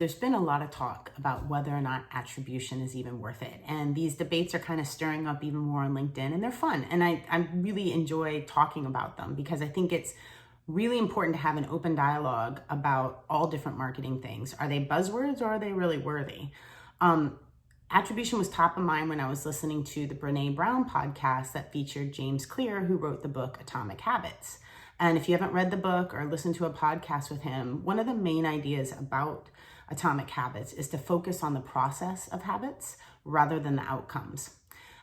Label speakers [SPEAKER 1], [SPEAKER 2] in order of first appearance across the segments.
[SPEAKER 1] There's been a lot of talk about whether or not attribution is even worth it. And these debates are kind of stirring up even more on LinkedIn, and they're fun. And I really enjoy talking about them because I think it's really important to have an open dialogue about all different marketing things. Are they buzzwords or are they really worthy? Attribution was top of mind when I was listening to the Brené Brown podcast that featured James Clear, who wrote the book Atomic Habits. And if you haven't read the book or listened to a podcast with him, one of the main ideas about Atomic Habits is to focus on the process of habits rather than the outcomes.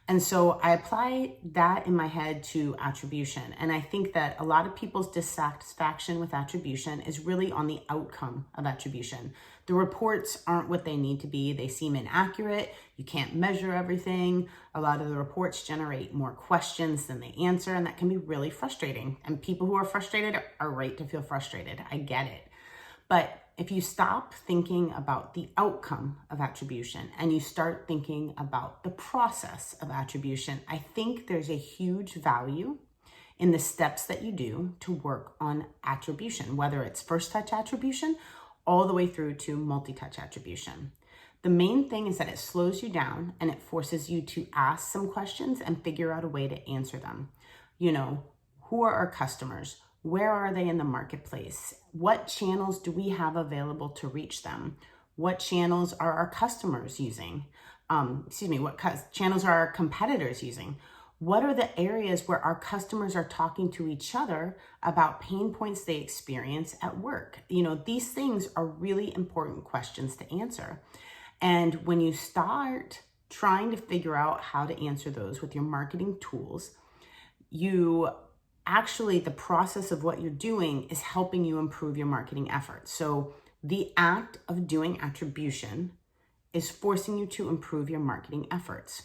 [SPEAKER 1] And so I apply that in my head to attribution. And I think that a lot of people's dissatisfaction with attribution is really on the outcome of attribution. The reports aren't what they need to be. They seem inaccurate. You can't measure everything. A lot of the reports generate more questions than they answer, and that can be really frustrating. And people who are frustrated are right to feel frustrated. I get it. But if you stop thinking about the outcome of attribution and you start thinking about the process of attribution, I think there's a huge value in the steps that you do to work on attribution, whether it's first touch attribution all the way through to multi-touch attribution. The main thing is that it slows you down and it forces you to ask some questions and figure out a way to answer them. You know, who are our customers? Where are they in the marketplace? What channels do we have available to reach them? What channels are our customers using? What channels are our competitors using? What are the areas where our customers are talking to each other about pain points they experience at work? You know, these things are really important questions to answer. And when you start trying to figure out how to answer those with your marketing tools, the process of what you're doing is helping you improve your marketing efforts. So the act of doing attribution is forcing you to improve your marketing efforts.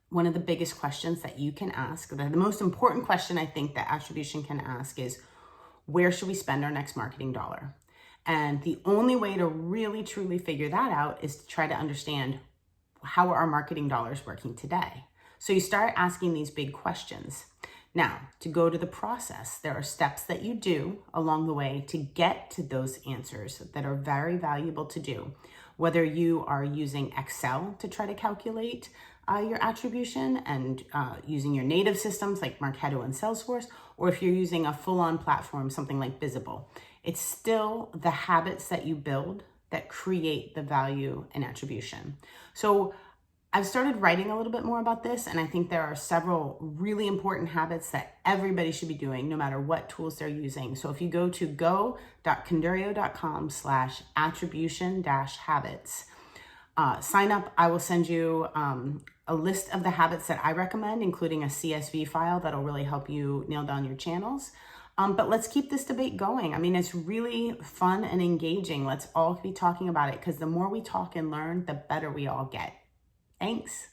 [SPEAKER 1] One of the biggest questions that you can ask, the most important question I think that attribution can ask is, where should we spend our next marketing dollar? And the only way to really truly figure that out is to try to understand, how are our marketing dollars working today? So you start asking these big questions. Now, to go to the process, there are steps that you do along the way to get to those answers that are very valuable to do. Whether you are using Excel to try to calculate your attribution and using your native systems like Marketo and Salesforce, or if you're using a full-on platform, something like Bizible, it's still the habits that you build that create the value in attribution. So I've started writing a little bit more about this, and I think there are several really important habits that everybody should be doing no matter what tools they're using. So if you go to go.condurio.com/attribution-habits, sign up. I will send you a list of the habits that I recommend, including a CSV file that'll really help you nail down your channels. But let's keep this debate going. I mean, it's really fun and engaging. Let's all be talking about it, because the more we talk and learn, the better we all get. Thanks.